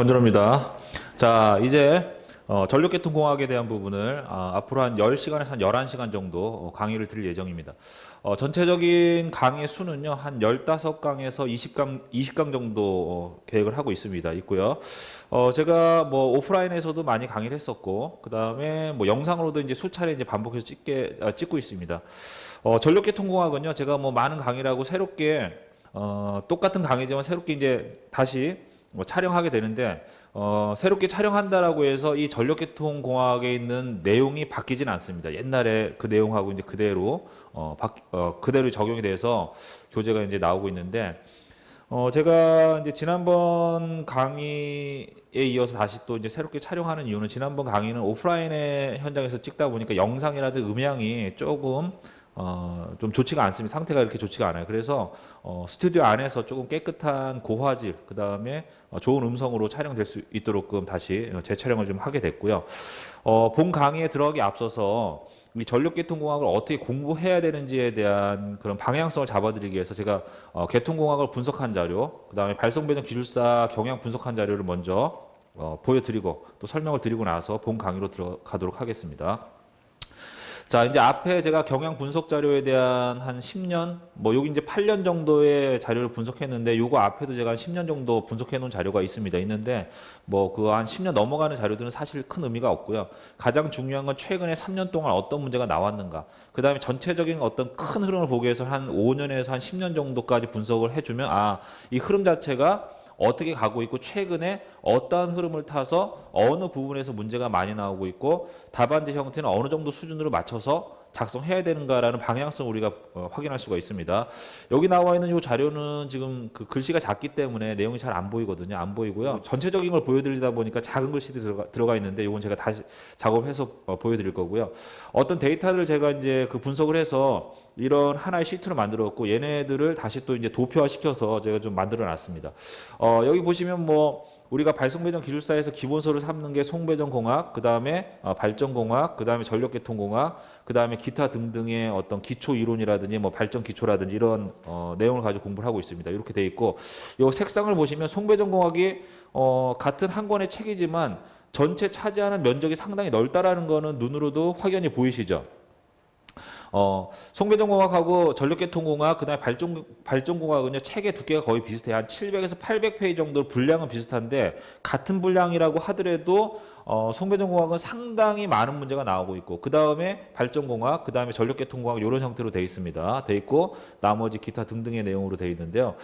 원준호입니다. 자, 이제 전력계통공학에 대한 부분을 앞으로 한 10시간에서 한 11시간 정도 강의를 드릴 예정입니다. 전체적인 강의 수는요, 한 15강에서 20강 정도 계획을 하고 있고요. 제가 뭐 오프라인에서도 많이 강의를 했었고, 그 다음에 뭐 영상으로도 이제 수차례 이제 반복해서 찍고 있습니다. 전력계통공학은요, 제가 뭐 많은 강의를 하고 새롭게 똑같은 강의지만 새롭게 이제 다시 촬영하게 되는데 새롭게 촬영한다라고 해서 이 전력계통공학에 있는 내용이 바뀌진 않습니다. 옛날에 그 내용하고 이제 그대로 그대로 적용이 돼서 교재가 이제 나오고 있는데 제가 이제 지난번 강의에 이어서 다시 또 이제 새롭게 촬영하는 이유는 지난번 강의는 오프라인의 현장에서 찍다 보니까 영상이라든 음향이 조금 좀 좋지가 않습니다. 상태가 이렇게 좋지가 않아요. 그래서 스튜디오 안에서 조금 깨끗한 고화질, 그 다음에 좋은 음성으로 촬영될 수 있도록 다시 재촬영을 좀 하게 됐고요. 본 강의에 들어가기 앞서서 이 전력계통공학을 어떻게 공부해야 되는지에 대한 그런 방향성을 잡아드리기 위해서 제가 계통공학을 분석한 자료, 그 다음에 발성배정 기술사 경향 분석한 자료를 먼저 보여드리고 또 설명을 드리고 나서 본 강의로 들어가도록 하겠습니다. 자, 이제 앞에 제가 경향 분석 자료에 대한 한 10년, 뭐 여기 이제 8년 정도의 자료를 분석했는데 요거 앞에도 제가 한 10년 정도 분석해 놓은 자료가 있는데 뭐 그 한 10년 넘어가는 자료들은 사실 큰 의미가 없고요. 가장 중요한 건 최근에 3년 동안 어떤 문제가 나왔는가. 그 다음에 전체적인 어떤 큰 흐름을 보기 위해서 한 5년에서 한 10년 정도까지 분석을 해주면 이 흐름 자체가 어떻게 가고 있고 최근에 어떠한 흐름을 타서 어느 부분에서 문제가 많이 나오고 있고 답안지 형태는 어느 정도 수준으로 맞춰서 작성해야 되는가라는 방향성을 우리가 확인할 수가 있습니다. 여기 나와 있는 이 자료는 지금 그 글씨가 작기 때문에 내용이 잘 안 보이거든요. 안 보이고요. 전체적인 걸 보여드리다 보니까 작은 글씨들이 들어가 있는데 이건 제가 다시 작업해서 보여드릴 거고요. 어떤 데이터를 제가 이제 그 분석을 해서 이런 하나의 시트로 만들었고 얘네들을 다시 또 이제 도표화시켜서 제가 좀 만들어 놨습니다. 여기 보시면 뭐 우리가 발성배정 기술사에서 기본서를 삼는 게 송배정공학, 그 다음에 발전공학, 그 다음에 전력계통공학, 그 다음에 기타 등등의 어떤 기초 이론이라든지 뭐 발전 기초라든지 이런 내용을 가지고 공부를 하고 있습니다. 이렇게 돼 있고 이 색상을 보시면 송배정공학이 같은 한 권의 책이지만 전체 차지하는 면적이 상당히 넓다라는 거는 눈으로도 확연히 보이시죠? 송배정공학하고 전력계통공학, 그 다음에 발전공학은요, 책의 두께가 거의 비슷해요. 한 700에서 800페이지 정도 분량은 비슷한데, 같은 분량이라고 하더라도, 송배정공학은 상당히 많은 문제가 나오고 있고, 그 다음에 발전공학, 그 다음에 전력계통공학, 이런 형태로 되어 있습니다. 되어 있고, 나머지 기타 등등의 내용으로 되어 있는데요.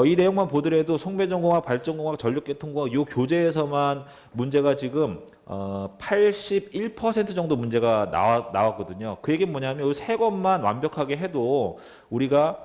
이 내용만 보더라도 송배정공학, 발전공학, 전력계통공학, 이 교재에서만 문제가 지금 81% 정도 문제가 나왔거든요. 그 얘기는 뭐냐면 이 세 것만 완벽하게 해도 우리가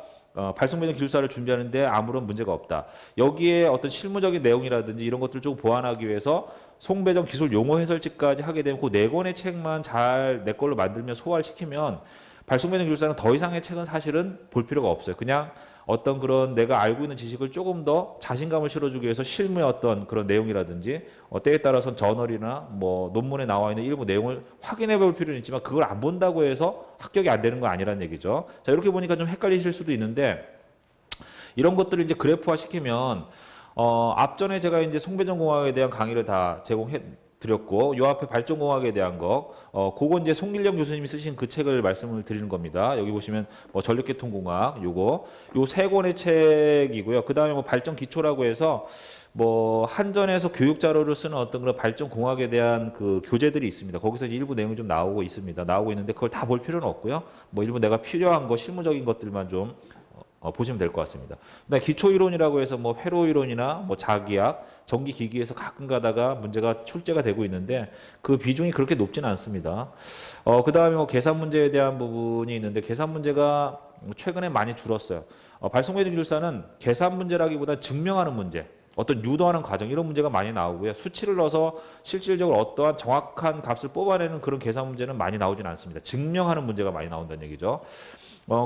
발송배정 기술사를 준비하는데 아무런 문제가 없다. 여기에 어떤 실무적인 내용이라든지 이런 것들을 조금 보완하기 위해서 송배정 기술 용어 해설집까지 하게 되면 그 네 권의 책만 잘 내 걸로 만들면 소화를 시키면 발송배정 기술사는 더 이상의 책은 사실은 볼 필요가 없어요. 그냥 어떤 그런 내가 알고 있는 지식을 조금 더 자신감을 실어주기 위해서 실무의 어떤 그런 내용이라든지 때에 따라서는 저널이나 뭐 논문에 나와 있는 일부 내용을 확인해 볼 필요는 있지만 그걸 안 본다고 해서 합격이 안 되는 건 아니라는 얘기죠. 자, 이렇게 보니까 좀 헷갈리실 수도 있는데 이런 것들을 이제 그래프화 시키면 앞전에 제가 이제 송배정공학에 대한 강의를 다 제공해 드렸고 요 앞에 발전공학에 대한 거 그건 이제 송길령 교수님이 쓰신 그 책을 말씀을 드리는 겁니다. 여기 보시면 뭐 전력계통공학 요 세 권의 책이고요. 그 다음에 뭐 발전 기초라고 해서 뭐 한전에서 교육 자료를 쓰는 어떤 그런 발전 공학에 대한 그 교재들이 있습니다. 거기서 일부 내용이 좀 나오고 있습니다. 나오고 있는데 그걸 다 볼 필요는 없고요. 뭐 일부 내가 필요한 거 실무적인 것들만 좀 보시면 될 것 같습니다. 그다음에 기초 이론이라고 해서 뭐 회로 이론이나 뭐 자기약, 전기 기기에서 가끔 가다가 문제가 출제가 되고 있는데 그 비중이 그렇게 높지는 않습니다. 그다음에 뭐 계산 문제에 대한 부분이 있는데 계산 문제가 최근에 많이 줄었어요. 발송배정 기술사는 계산 문제라기보다 증명하는 문제, 어떤 유도하는 과정 이런 문제가 많이 나오고요. 수치를 넣어서 실질적으로 어떠한 정확한 값을 뽑아내는 그런 계산 문제는 많이 나오진 않습니다. 증명하는 문제가 많이 나온다는 얘기죠.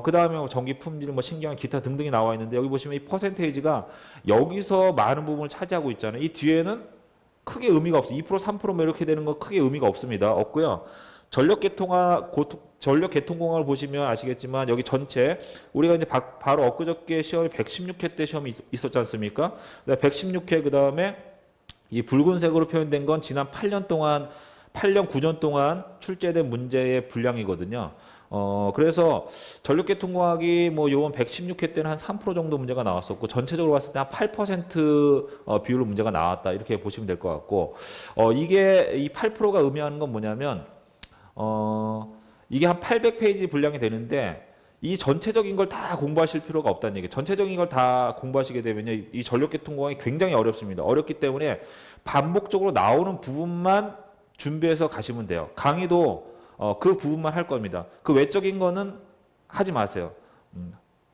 그 다음에 뭐 전기 품질, 뭐 신경, 기타 등등이 나와 있는데 여기 보시면 이 퍼센테이지가 여기서 많은 부분을 차지하고 있잖아요. 이 뒤에는 크게 의미가 없어요. 2% 3% 뭐 이렇게 되는 건 크게 의미가 없습니다. 없고요. 전력계통공학을 보시면 아시겠지만 여기 전체 우리가 이제 바로 엊그저께 시험이 116회 때 시험이 있었지 않습니까? 116회 그 다음에 이 붉은색으로 표현된 건 지난 8년 동안 8년 9년 동안 출제된 문제의 분량이거든요. 그래서 전력계통공학이 뭐 요번 116회 때는 한 3% 정도 문제가 나왔었고 전체적으로 봤을 때 한 8% 비율로 문제가 나왔다 이렇게 보시면 될 것 같고 이게 이 8%가 의미하는 건 뭐냐면 이게 한 800페이지 분량이 되는데 이 전체적인 걸 다 공부하실 필요가 없다는 얘기예요. 전체적인 걸 다 공부하시게 되면요, 이 전력계통공학이 굉장히 어렵습니다. 어렵기 때문에 반복적으로 나오는 부분만 준비해서 가시면 돼요. 강의도 그 부분만 할 겁니다. 그 외적인 거는 하지 마세요.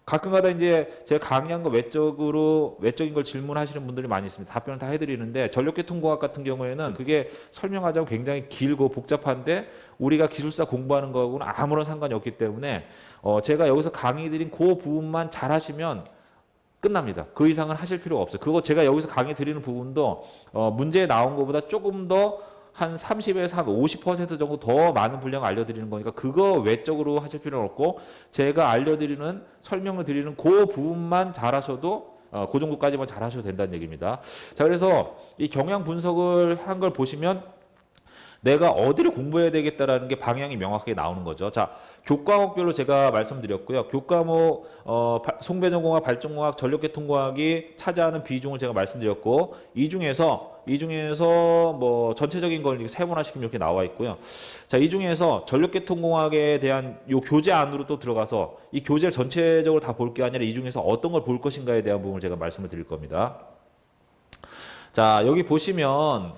가끔가다 이제 제가 강의한 거 외적인 걸 질문하시는 분들이 많이 있습니다. 답변을 다 해드리는데 전력계통공학 같은 경우에는 그게 설명하자면 굉장히 길고 복잡한데 우리가 기술사 공부하는 거하고는 아무런 상관이 없기 때문에 제가 여기서 강의 드린 그 부분만 잘 하시면 끝납니다. 그 이상은 하실 필요가 없어요. 그거 제가 여기서 강의 드리는 부분도 문제에 나온 것보다 조금 더 한 30에서 한 50% 정도 더 많은 분량을 알려드리는 거니까 그거 외적으로 하실 필요는 없고 제가 알려드리는 설명을 드리는 그 부분만 잘하셔도 그 정도까지만 잘하셔도 된다는 얘기입니다. 자, 그래서 이 경향 분석을 한 걸 보시면 내가 어디를 공부해야 되겠다라는 게 방향이 명확하게 나오는 거죠. 자, 교과목별로 제가 말씀드렸고요. 교과목 송배전공학, 발전공학, 전력계통공학이 차지하는 비중을 제가 말씀드렸고 이 중에서 뭐 전체적인 걸 세분화시키면 이렇게 나와 있고요. 자, 이 중에서 전력계통공학에 대한 요 교재 안으로 또 들어가서 이 교재를 전체적으로 다 볼 게 아니라 이 중에서 어떤 걸 볼 것인가에 대한 부분을 제가 말씀을 드릴 겁니다. 자, 여기 보시면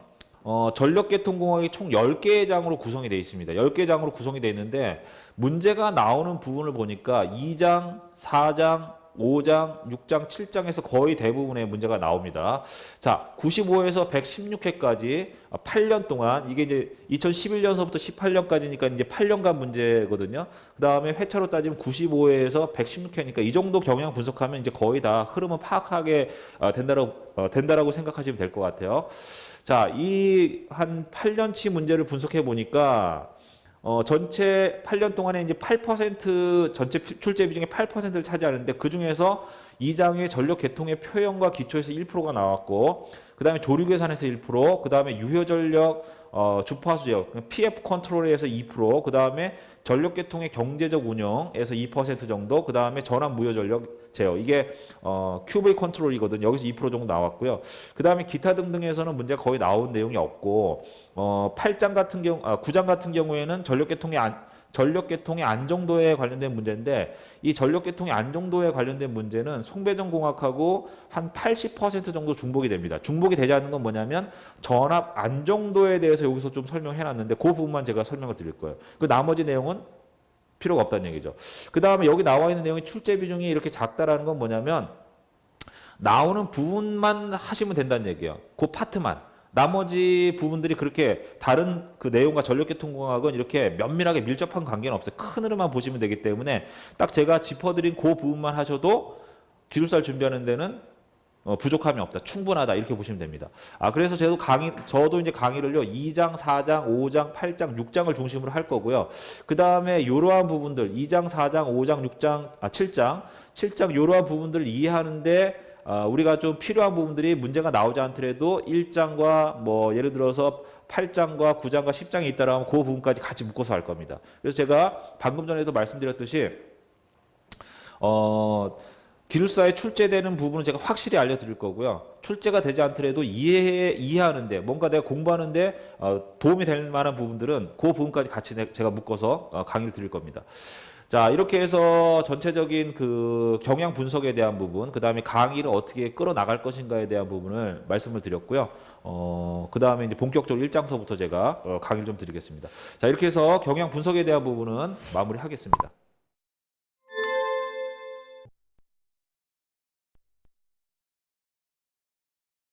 전력계통공학이 총 10개의 장으로 구성이 되어 있습니다. 10개 장으로 구성이 되어 있는데 문제가 나오는 부분을 보니까 2장, 4장, 5장, 6장, 7장에서 거의 대부분의 문제가 나옵니다. 자, 95에서 116회까지 8년 동안 이게 이제 2011년서부터 18년까지니까 이제 8년간 문제거든요. 그 다음에 회차로 따지면 95회에서 116회니까 이 정도 경향 분석하면 이제 거의 다 흐름은 파악하게 된다라고 생각하시면 될 것 같아요. 자, 이 한 8년치 문제를 분석해 보니까 전체 8년 동안에 이제 8% 전체 출제 비중의 8%를 차지하는데 그 중에서 2장의 전력 계통의 표현과 기초에서 1%가 나왔고 그 다음에 조류 계산에서 1%, 그 다음에 유효 전력 주파수 제어 PF 컨트롤에서 2%, 그 다음에 전력 계통의 경제적 운영에서 2% 정도, 그 다음에 전환 무효 전력 제어 이게 QV 컨트롤이거든요. 여기서 2% 정도 나왔고요. 그 다음에 기타 등등에서는 문제가 거의 나온 내용이 없고 8장 같은 경우 9장 같은 경우에는 전력계통의 안정도에 관련된 문제인데 이 전력계통의 안정도에 관련된 문제는 송배전공학하고 한 80% 정도 중복이 됩니다. 중복이 되지 않는 건 뭐냐면 전압 안정도에 대해서 여기서 좀 설명해 놨는데 그 부분만 제가 설명을 드릴 거예요. 그 나머지 내용은 필요가 없다는 얘기죠. 그 다음에 여기 나와 있는 내용이 출제 비중이 이렇게 작다라는 건 뭐냐면 나오는 부분만 하시면 된다는 얘기예요. 그 파트만. 나머지 부분들이 그렇게 다른 그 내용과 전력계통공학은 이렇게 면밀하게 밀접한 관계는 없어요. 큰 흐름만 보시면 되기 때문에 딱 제가 짚어드린 그 부분만 하셔도 기술사를 준비하는 데는 부족함이 없다. 충분하다. 이렇게 보시면 됩니다. 그래서 저도 이제 강의를요, 2장, 4장, 5장, 8장, 6장을 중심으로 할 거고요. 그 다음에 이러한 부분들, 2장, 4장, 5장, 7장, 이러한 부분들을 이해하는데 우리가 좀 필요한 부분들이 문제가 나오지 않더라도 1장과 뭐 예를 들어서 8장과 9장과 10장이 있다라면 그 부분까지 같이 묶어서 할 겁니다. 그래서 제가 방금 전에도 말씀드렸듯이 기술사에 출제되는 부분은 제가 확실히 알려드릴 거고요. 출제가 되지 않더라도 이해하는데 뭔가 내가 공부하는데 도움이 될 만한 부분들은 그 부분까지 같이 제가 묶어서 강의를 드릴 겁니다. 자, 이렇게 해서 전체적인 그 경향 분석에 대한 부분, 그 다음에 강의를 어떻게 끌어나갈 것인가에 대한 부분을 말씀을 드렸고요. 그 다음에 이제 본격적으로 1장서부터 제가 강의를 좀 드리겠습니다. 자, 이렇게 해서 경향 분석에 대한 부분은 마무리하겠습니다.